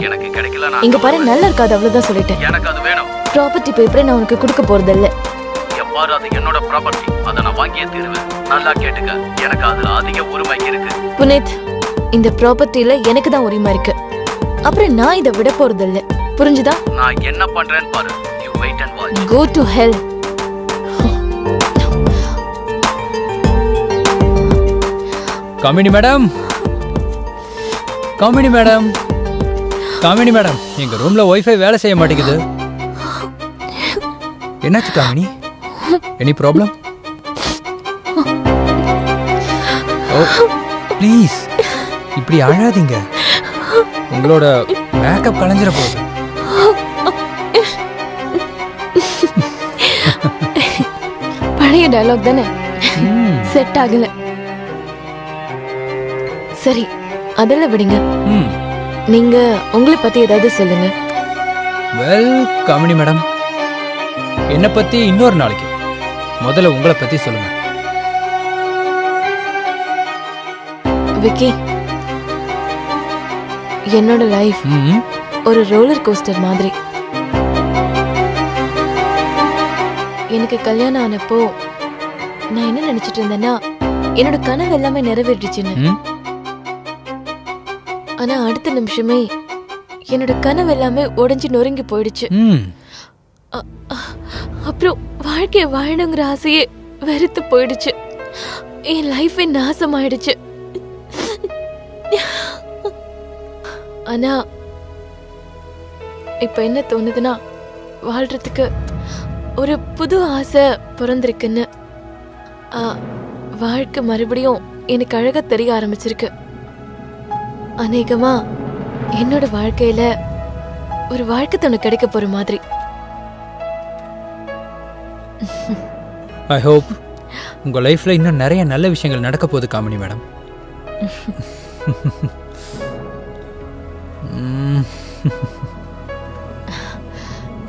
எனக்கு கிடைக்கல. நான் இங்க பாரு, நல்லா இருக்காது, அவ்வளவுதான் சொல்லிட்டேன். எனக்கு அது வேணும். ப்ராப்பர்ட்டி பேப்பரை நான் உனக்கு கொடுக்க போறதில்ல. எவ்வாறு அது என்னோட ப்ராப்பர்ட்டி, அதை நான் வாங்கியே தீருவேன். நல்லா கேட்டுக்க, எனக்கு அதுல அதிக உரிமை இருக்கு. புனித், இந்த ப்ராப்பர்ட்டில எனக்கு தான் உரிமை இருக்கு. அப்புறம் நான் இதை விட போறதில்ல, புரிஞ்சுதா? நான் என்ன பண்றேன்னு பாரு. You wait and watch. Go to hell. Kamini madam, Kamini madam, Kamini madam, எங்க ரூம்ல வைஃபை வேலை செய்ய மாட்டேங்குது. என்னாச்சு Kamini? Any problem? Oh please, இப்படி அழாதீங்க. உங்களோட மேக்கப் கலைஞ்சிட போகுது. பழைய டயலாக் தானே, செட் ஆகல. சரி, அதெல்லாம் விடுங்க. நீங்க உங்களை பத்தி ஏதாவது சொல்லுங்க. வெல் காமினி மேடம், என்னை பத்தி இன்னொரு நாளைக்கு. முதல்ல உங்களை பத்தி சொல்லுங்க. விக்கி, என்னோட லைஃப் ஒரு ரோலர் கோஸ்டர் மாதிரி. எனக்கு கல்யாணம் ஆனப்போ நான் என்ன நினைச்சிட்டு இருந்தேன்னா, என்னோட கனவு எல்லாமே நிறைவேறிடுச்சுன்னு. ஆனா அடுத்த நிமிஷமே என்னோட கனவு எல்லாமே உடைஞ்சு நொறுங்கி போயிடுச்சு. அப்புறம் வாழ்க்கைய வாழணுங்கிற ஆசையே வெறுத்து போயிடுச்சு. என் லைஃபே நாசமாயிடுச்சு. ஆனா இப்ப என்ன தோணுதுன்னா, வாழ்றதுக்கு ஒரு புது ஆசை பிறந்திருக்குன்னு. வாழ்க்கை மறுபடியும் எனக்கு அழகா தெரிய ஆரம்பிச்சிருக்கு. அநேகமா என்னோட வாழ்க்கையில ஒரு வாழ்க்கை துணை கிடைக்க போற மாதிரி. ஐ ஹோப் உங்க லைஃப்ல இன்னும் நிறைய நல்ல விஷயங்கள் நடக்க போகுது காமினி மேடம்.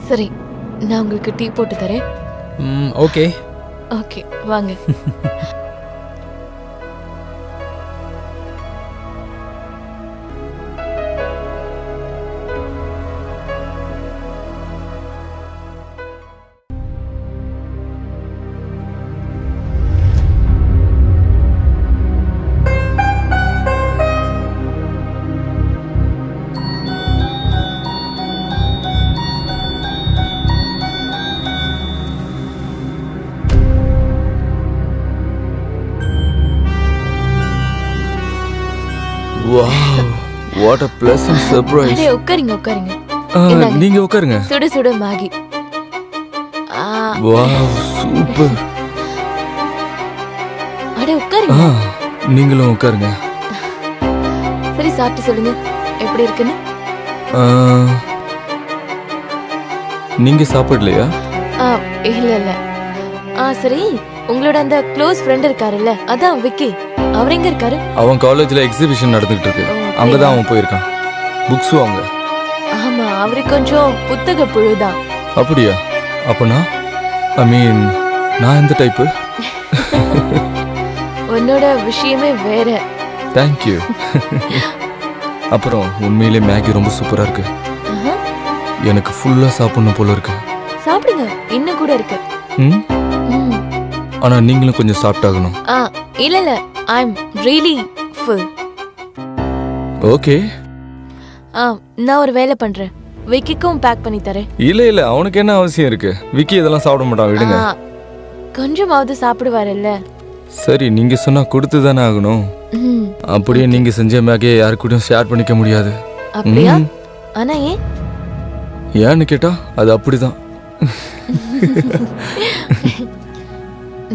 சரி, நான் உங்களுக்கு டீ போட்டு தரேன். ஓகே ஓகே, வாங்க. Wow, what a pleasant surprise. அடே உட்காருங்க, உட்காருங்க. நீங்க உட்காருங்க. சுட சுட மேகி. Wow, super. அடே உட்காருங்க. நீங்களும் உட்காருங்க. சரி, சாப்பிட்டு சொல்லுங்க எப்படி இருக்குன்னு. நீங்க சாப்பிடலையா? இல்ல இல்ல. சரி, உங்களோட அந்த க்ளோஸ் ஃப்ரெண்ட் இருக்காருல்ல, அதான் விக்கி, அவர் எங்க இருக்காரு? அவன் காலேஜ்ல எக்ஸிபிஷன் நடந்துகிட்டு இருக்கு, அங்கதான் அவன் போயிருக்கான். புக்ஸ் வாங்க. ஆமா, அவரு கொஞ்சம் புத்தக புழுதான். அப்படியா? அப்பனா நான் எந்த டைப்பு? உன்னோட விஷயமே வேற. தேங்க்யூ. அப்புறம் உண்மையிலே மேகி ரொம்ப சூப்பரா இருக்கு. எனக்கு ஃபுல்லா சாப்பிடணும் போல இருக்கு. சாப்பிடுங்க, இன்னும் கூட இருக்கு. ஆனா நீங்களும் கொஞ்சம் சாப்பிட்டாகணும். இல்ல இல்ல, ஐ அம் ரியலி ஃபுல். ஓகே. நான் ஒரு வேலை பண்றேன், விக்கிக்கும் பேக் பண்ணி தரேன். இல்ல அவனுக்கு என்ன அவசியம் இருக்கு? விக்கி இதெல்லாம் சாப்பிட மாட்டான், விடுங்க. கொஞ்சமாவது சாப்பிடுவாருல்ல. சரி, நீங்க சொன்னா கொடுத்து தானே ஆகணும். அப்படியே நீங்க செஞ்ச மேகியை யாரு கூடயும் ஷேர் பண்ணிக்க முடியாது. அப்படியா? ஆனா ஏன்னு கேட்டா அது அப்படிதான்.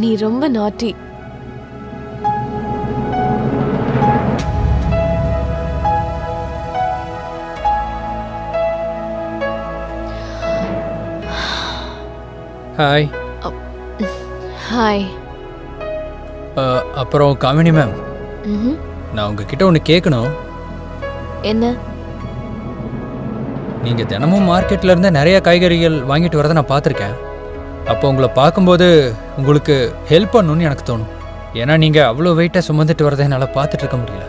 நீ ரொம்ப நாட்டி. ஹாய். ஹாய். அப்புறம் காமினி மேம், நான் உங்ககிட்ட ஒன்று கேட்கணும். என்ன? நீங்கள் தினமும் மார்க்கெட்டில் இருந்து நிறைய காய்கறிகள் வாங்கிட்டு வரதை நான் பார்த்துருக்கேன். அப்போ உங்களை பார்க்கும்போது உங்களுக்கு ஹெல்ப் பண்ணணும்னு எனக்கு தோணும். ஏன்னா நீங்கள் அவ்வளோ வெயிட்டாக சுமந்துட்டு வரதை என்னால் பார்த்துட்டு இருக்க முடியல.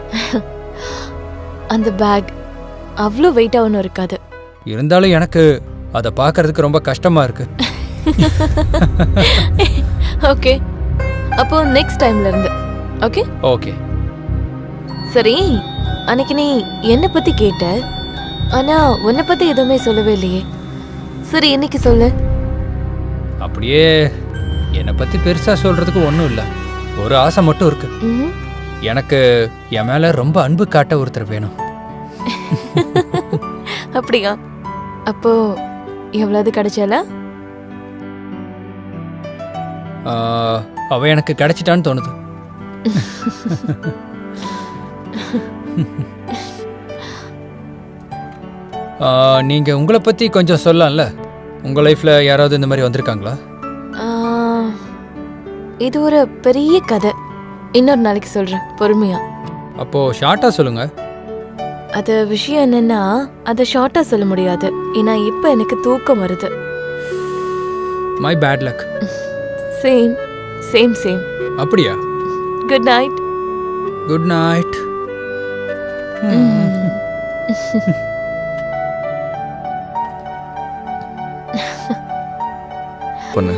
அந்த பேக் அவ்வளோ வெயிட்டாக ஒன்றும் இருக்காது. இருந்தாலும் எனக்கு அதை பார்க்கறதுக்கு ரொம்ப கஷ்டமா இருக்கு. ஓகே, அப்போ நெக்ஸ்ட் டைம்ல இருந்து. Okay okay. சரி, அன்னைக்கு நீ என்னை பத்தி கேட்ட, ஆனா உன்னை பத்தி எதுவுமே சொல்லவே இல்லையே. சரி, இன்னைக்கு சொல்லு. அப்படியே என்னை பத்தி பெருசா சொல்றதுக்கு ஒன்றும் இல்லை. ஒரு ஆசை மட்டும் இருக்கு. ம்ஹும். எனக்கு என் மேல ரொம்ப அன்பு காட்ட ஒருத்தர் வேணும். அப்படியா? அப்போ எவ்வளவு கிடைச்சால? அவ எனக்கு கிடைச்சிட்டான்னு தோணுது. நீங்க உங்களை பத்தி கொஞ்சம் சொல்லலாம்ல. உங்க லைஃப்ல யாராவது இந்த மாதிரி வந்திருக்காங்களா? இது ஒரு பெரிய கதை, இன்னொரு நாளைக்கு சொல்றேன், பொறுமையா. அப்போ ஷார்ட்டா சொல்லுங்க. அது விஷயம் என்னன்னா, அதை ஷார்ட்டா சொல்ல முடியாது. ஏன்னா இப்ப எனக்கு தூக்கம் வருது. My bad luck. Same same same. அப்படியா? Good night. Good night. பண்ணு.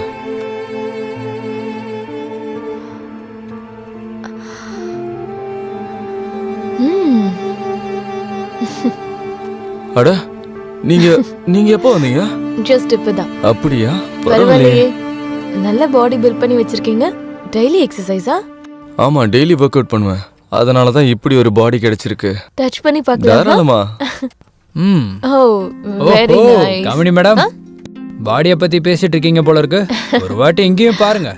அட, நீங்க எப்போ வந்தீங்க? ஜஸ்ட் இப்பதான். அப்படியா? பரவாயில்லையே, நல்ல பாடி பில்ட் பண்ணி வச்சிருக்கீங்க. டெய்லி எக்ஸசைஸா? ஆமா, டெய்லி ஒர்க் அவுட் பண்ணுவேன். அதனால தான் இப்படி ஒரு பாடி கிடைச்சிருக்கு. டச் பண்ணி பார்க்கலாமா? தாராளமா. ஓ, வெரி நைஸ். காமினி மேடம், பாடியை பத்தி பேசிட்டு இருக்கீங்க போல இருக்கு. ஒரு வாட்டி இங்கேயும் பாருங்க.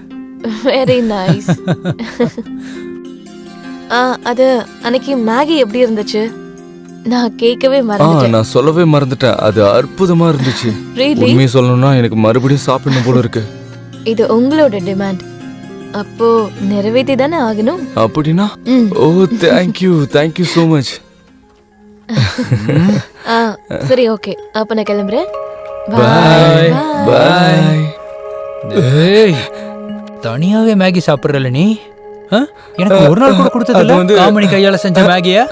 Very nice. அது அன்னைக்கு மேகி எப்படி இருந்துச்சு? நான் கேட்கவே மறந்துட்டேன். நான் சொல்லவே மறந்துட்டேன். அது அற்புதமா இருந்துச்சு. Really? உண்மையை சொல்லணும்னா எனக்கு மறுபடியும் சாப்பிடணும் போல இருக்கு. இது உங்களோட டிமாண்ட், அப்போ நிறைவேற்றி தானே ஆகணும். அப்படின்னா ஓ, தேங்க் யூ so much. சரி, ஓகே, அப்ப நான் கிளம்புறேன். Bye. Bye. ஏய், தனியாவே மேகி சாப்பிடுறல நீ? எனக்கு ஒரு நாள் கூட கொடுத்தது காமினி கையால செஞ்ச மேகியா?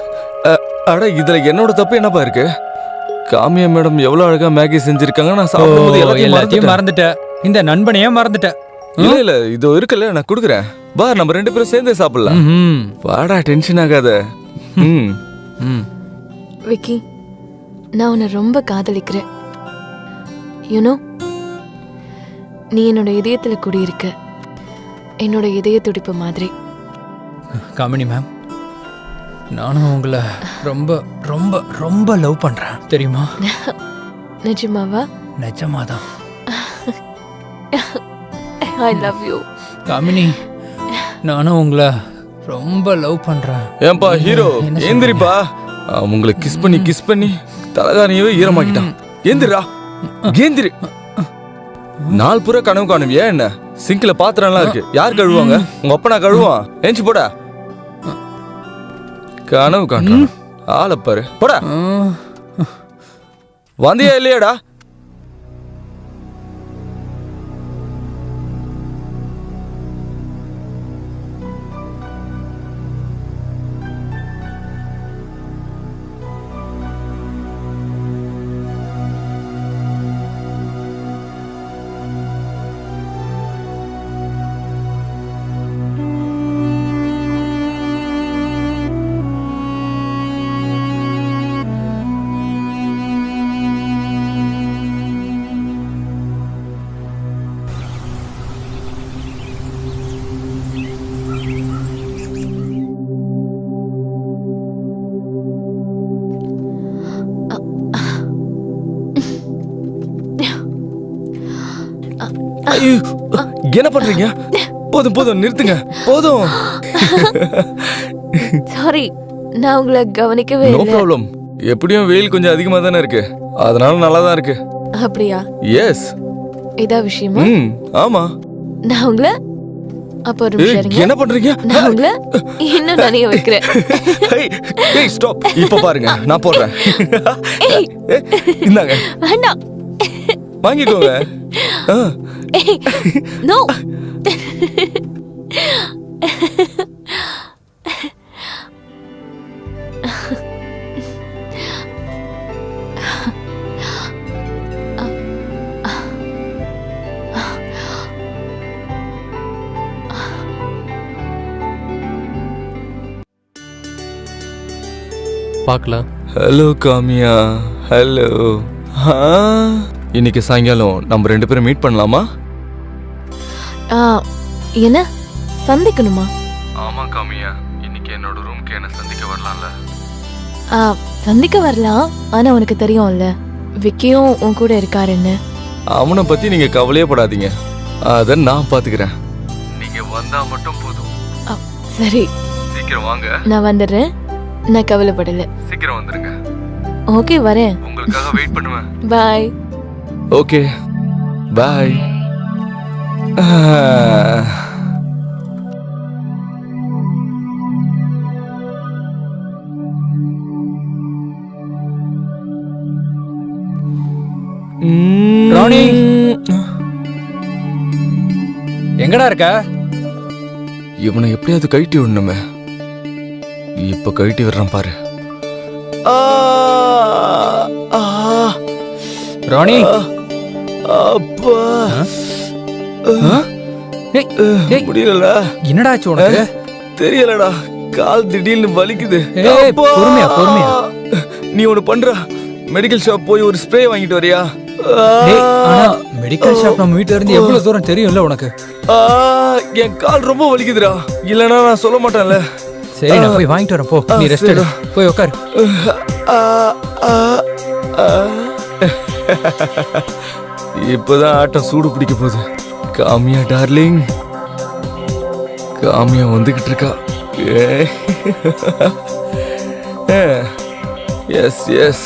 அட, இதுல என்னோட தப்பு என்னப்பா இருக்கு? காமியா மேடம் எவ்வளவு அழகா மேகி செஞ்சிருக்காங்க. நான் சாப்பிடும்போது எல்லாத்தையும் மறந்துட்டேன். இந்த நண்பனையே மறந்துட்டேன். இல்ல இது இருக்குல்ல, நான் குடுக்குறேன். வா, நம்ம 2 பேரும் சேர்ந்தே சாப்பிடலாம். வாடா, டென்ஷன் ஆகாத. விக்கி, நான் உன்னை ரொம்ப காதலிக்கிறேன். யூனோ, நீ என்னோட இதயத்துல குடியிருக்க, என்னோட இதய துடிப்பு மாதிரி. காமினி மேம், நானும் உங்களை ரொம்ப ரொம்ப ரொம்ப லவ் பண்றேன், தெரியுமா? நிஜமாவா? நிஜமாதான். I love you. காமினி, நானும் உங்களை ரொம்ப லவ் பண்றேன். ஏன்பா ஹீரோ, ஏந்திரிப்பா. உங்களை கிஸ் பண்ணி தலகாணியவே ஈரமாக்கிட்டான். ஏந்திரா, ஏந்திரி. நாள் பூரா கனவு காணுவியா என்ன? சிங்க்ல பாத்திரம்லாம் இருக்கு, யார் கழுவாங்க? உங்க அப்பனா கழுவான். ஏஞ்சி போடா. கனவு காண்றான், ஆளை பாரு. போடா. வந்தியா இல்லையாடா? என்ன பண்றீங்க? போதும் நிறுத்துங்க, போதும். சாரி, நான் உங்களை கவனிக்கவே நோ இல்லை. ப்ராப்ளம். எப்படியும் வெயில் கொஞ்சம் அதிகமா தானே இருக்கு, அதனால நல்லா தான் இருக்கு. அப்படியா? எஸ். இதா விஷயமா? ஆமா. நான் உங்களை அப்போ ஒரு நிமிஷம் இருங்க. என்ன பண்றீங்க? நான் உங்களை இன்னும் நனைய வைக்கிறேன். ஏய் ஸ்டாப். இப்ப பாருங்க, நான் போடுறேன். இந்தாங்க, வேண்டாம், வாங்கிக்கோங்க. நோ. பார்க்கலாம். Hello Kamiya, hello. இன்னைக்கு சாயங்காலம் நம்ம 2 பேரும் மீட் பண்ணலாமா? என்ன சந்திக்கணுமா? ஆமா காமியா, இன்னைக்கு என்னோட ரூமுக்கு என்ன சந்திக்க வரலாம்ல? சந்திக்க வரலாம். ஆனா உனக்கு தெரியும்ல விக்கியும் உன் கூட இருக்காருன்னு. அவனை பத்தி நீங்க கவலையே படாதீங்க, அத நான் பாத்துக்கிறேன். நீங்க வந்தா மட்டும் போதும். சரி, சீக்கிரம் வாங்க. நான் வந்துடுறேன். நான் கவலைப்படல. சீக்கிரம் வந்துருங்க. ஓகே, வரேன். உங்களுக்காக வெயிட் பண்ணுவேன். பாய். ஓகே, பாய். ராணி, எங்கடா இருக்க? இவனை எப்படியாவது கழட்டி விடணுமே. இப்ப கழட்டி விடுறான் பாரு. ராணி, அப்பா முடியலடா. என்னடா ஆச்சு உனக்கு? தெரியலடா, கால் திடீர்னு வலிக்குது. பொறுமையா பொறுமையா. நீ ஒண்ணு பண்ற, மெடிக்கல் ஷாப் போய் ஒரு ஸ்ப்ரே வாங்கிட்டு வரியா? ஆனா மெடிக்கல் ஷாப் நம்ம வீட்ல இருந்து எவ்வளவு தூரம் தெரியும்ல உனக்கு? என் கால் ரொம்ப வலிக்குதுடா. இல்லனா நான் சொல்ல மாட்டேன்ல. சரி, நான் போய் வாங்கிட்டு வரேன். போ, நீ ரெஸ்ட் எடு. போய் உட்காரு. இப்பதான் ஆட்டம் சூடு பிடிக்க போகுது. காமியா டார்லிங், காமியா வந்துகிட்டு இருக்கா. Yes yes.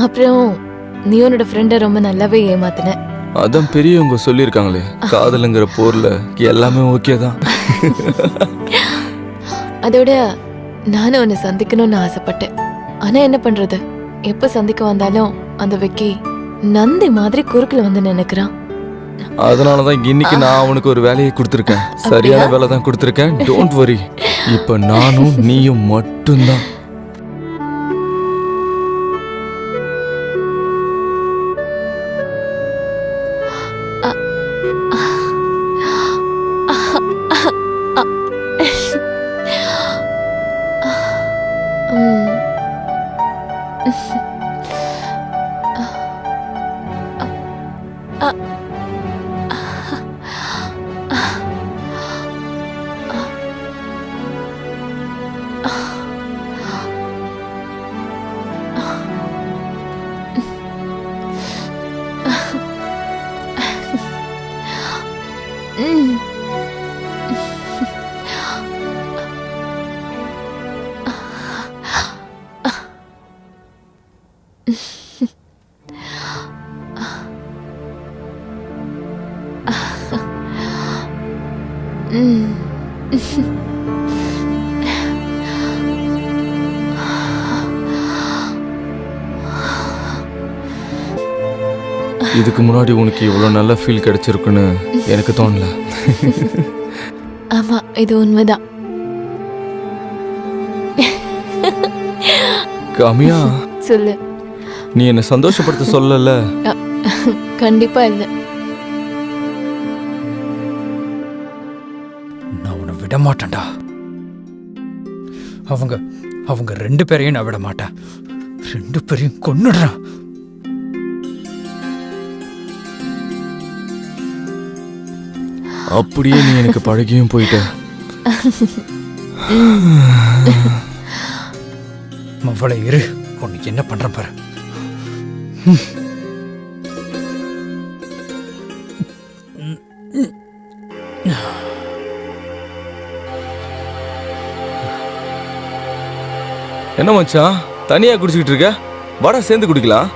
அப்புறம் நீ உன்னோட ஃப்ரெண்ட ரொம்ப நல்லாவே ஏமாத்தின. அதான் பெரியவங்க சொல்லியிருக்காங்களே, காதலுங்கிற போர்ல எல்லாமே ஓகே தான். அதோட நானும் உன்னை சந்திக்கணும்னு ஆசைப்பட்டேன். ஆனா என்ன பண்றது, எப்ப சந்திக்க வந்தாலும் அந்த விக்கி நந்தி மாதிரி குறுக்குல வந்து நினைக்கிறான். அதனாலதான் இன்னைக்கு நான் அவனுக்கு ஒரு வேலையை கொடுத்துருக்கேன். சரியான வேலை தான் கொடுத்துருக்கேன். Don't worry. இப்ப நானும் நீயும் மட்டும்தான். இதுக்கு முன்னாடி உனக்கு இவ்வளவு நல்ல ஃபீல் கிடைச்சிருக்குன்னு எனக்கு தோணல. ஆமா, இது உண்மைதான். காமியா, சொல்லு. நீ என்ன சந்தோஷப்படுத்த சொல்லல? கண்டிப்பா இல்ல. நான் உன்னை விட மாட்டேன்டா. அவங்க 2 பேரையும் நான் விட மாட்டேன். 2 பேரையும் கொன்னுடுறான். அப்படியே நீ எனக்கு பழகியும் போயிட்ட. அவ்வளவு இரு, உனக்கு என்ன பண்ற பாரு. என்ன மச்சான், தனியா குடிச்சிட்டு இருக்க? வாடா, சேர்ந்து குடிக்கலாம்.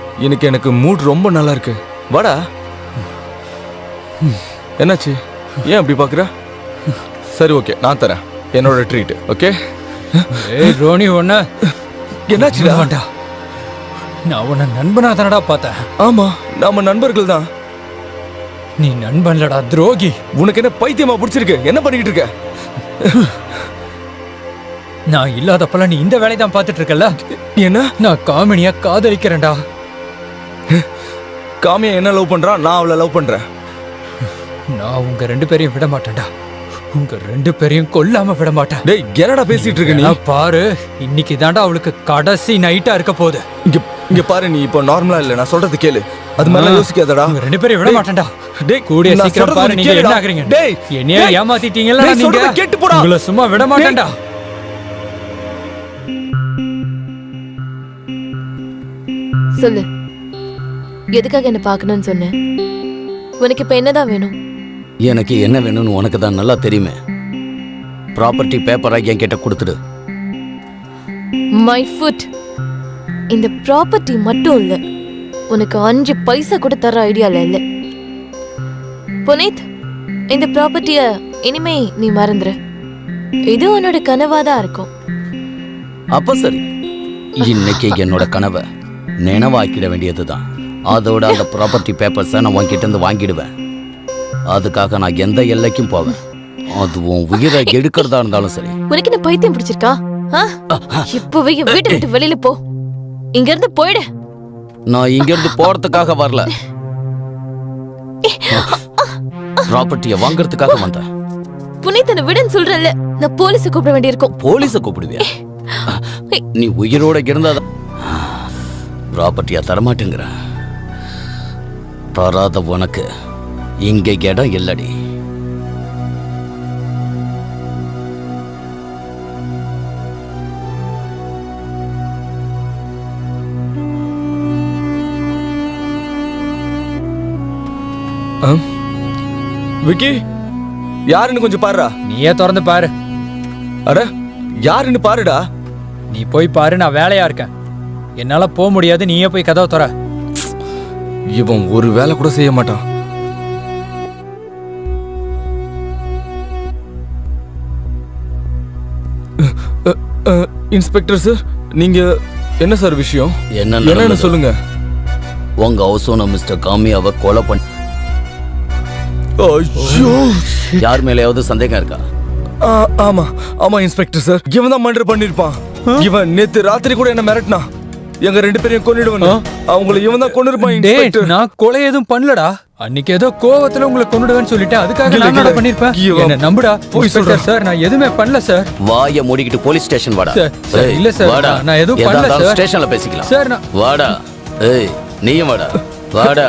எனக்கு மூட் ரொம்ப நல்லா இருக்கு. வாடா. என்னாச்சு, ஏன் அப்படி பாக்குற? சரி, ஓகே, நான் தரேன். என்னோட ட்ரீட். ஓகே. ஏய் ரோனி, ஒண்ணு என்னாச்சுடா? வேண்டாம். நான் உன்னை நண்பனா தானடா பார்த்தேன். ஆமா, நாம நண்பர்கள் தான். நீ நண்பன்லடா, துரோகி. உனக்கு என்ன பைத்தியமா பிடிச்சிருக்கு? என்ன பண்ணிக்கிட்டு இருக்க? நான் இல்லாதப்பெல்லாம் நீ இந்த வேலையை தான் பார்த்துட்டு இருக்கல. என்ன நான் காமினியா காதலிக்கிறேன்டா. காமியா என்ன லவ் பண்றா, நான் அவளை லவ் பண்றேன். நான் உங்க 2 பேரையும் விட மாட்டேன்டா. உங்க 2 பேரையும் கொல்லாம விட மாட்டேன். டேய் என்னடா பேசிட்டு இருக்க நீ? நான் பாரு, இன்னைக்கு தாண்டா அவளுக்கு கடைசி நைட்டா இருக்க போகுது. இங்க பாரு, நீ இப்போ நார்மலா இல்ல, நான் சொல்றது கேளு. அது மாதிரி யோசிக்காதடா. உங்க 2 பேரையும் விட மாட்டேன்டா. டேய் கூடிய நான் சீக்கிரம் சொல்றது பாரு நீங்க கேளுடா. என்ன ஆகுறீங்க. டேய் என்னைய ஏமாத்திட்டீங்களா டேய், நீங்க? சொல்றத கேட்டு போடா. உங்களை சும்மா விட மாட்டேன்டா. சொல்லு, எதுக்காக என்ன பார்க்கணும்னு சொன்னேன்? உனக்கு இப்ப என்னதான் வேணும்? எனக்கு என்ன வேணும்னு உனக்கு தான் நல்லா தெரியுமே. ப்ராப்பர்ட்டி பேப்பரா என்கிட்ட கொடுத்துடு. My foot. இந்த ப்ராப்பர்ட்டி மட்டும் இல்ல, உனக்கு 5 பைசா கூட தர ஐடியால இல்ல. புனித், இந்த ப்ராப்பர்ட்டிய இனிமே நீ மறந்துரு. இது உன்னோட கனவாதான் இருக்கும். அப்ப சரி, இன்னைக்கு என்னோட கனவை நினைவாக்கிட வேண்டியதுதான். அதோட அந்த ப்ராப்பர்ட்டி பேப்பர்ஸை நான் உன்கிட்ட இருந்து வாங்கிடுவேன். அதுக்காக நான் எந்த எல்லைக்கும் போவேன். அது உன் உயிரை எடுக்கிறதா இருந்தாலும் சரி. உனக்கு இந்த பைத்தியம் பிடிச்சிருக்கா? இப்பவே என் வீட்டை விட்டு வெளியில போ. இங்க இருந்து போயிடு. நான் இங்கிருந்து போறதுக்காக வரல, ப்ராப்பர்ட்டியை வாங்குறதுக்காக வந்தேன். புனிதனை விடுன்னு சொல்றல, நான் போலீஸை கூப்பிட வேண்டியிருக்கும். போலீஸை கூப்பிடுவியா? நீ உயிரோட இருந்தாதான் ப்ராப்பர்ட்டியா தரமாட்டேங்கிற. தராத உனக்கு இங்க இடம் இல்லடி. விக்கி, யாருன்னு கொஞ்சம் பாருடா. நீயே திறந்து பாரு. அட யாருன்னு பாருடா. நீ போய் பாரு, நான் வேலையா இருக்கேன். என்னால போக முடியாது, நீயே போய் கதவை திற. இவன் ஒரு வேலை கூட செய்ய மாட்டான். இன்ஸ்பெக்டர் சார், நீங்க என்ன சார் விஷயம்? என்னன்னு நடந்தது? சொல்லுங்க. உங்க ஹவுஸ் ஓனர் மிஸ்டர் காமியாவை கொலை பண்ண ஐயோ, யார் மேலேயாவது சந்தேகம் இருக்கா? ஆமா ஆமா இன்ஸ்பெக்டர் சார், இவன் தான் மர்டர் பண்ணிருப்பான். இவன் நேத்து ராத்திரி கூட என்ன மிரட்டினா. எங்க 2 பேரையும் கொன்னிடுவான். அவங்கள இவன் தான் கொன்னிருப்பான் இன்ஸ்பெக்டர். நான் கொலை எதுவும் பண்ணலடா. அன்னைக்கு ஏதோ கோவத்துல உங்களை கொன்னுடுவேன்னு சொல்லிட்டேன். அதுக்காக நான் என்ன பண்ணிருப்பேன்? என்ன நம்புடா. போய் சொல்றேன் சார், நான் எதுவுமே பண்ணல சார். வாயை மூடிக்கிட்டு போலீஸ் ஸ்டேஷன் வாடா. சார், இல்ல சார், வாடா. நான் எதுவும் பண்ணல சார். ஸ்டேஷன்ல பேசிக்கலாம் சார், வாடா. ஏய் நீயும் வாடா. வாடா.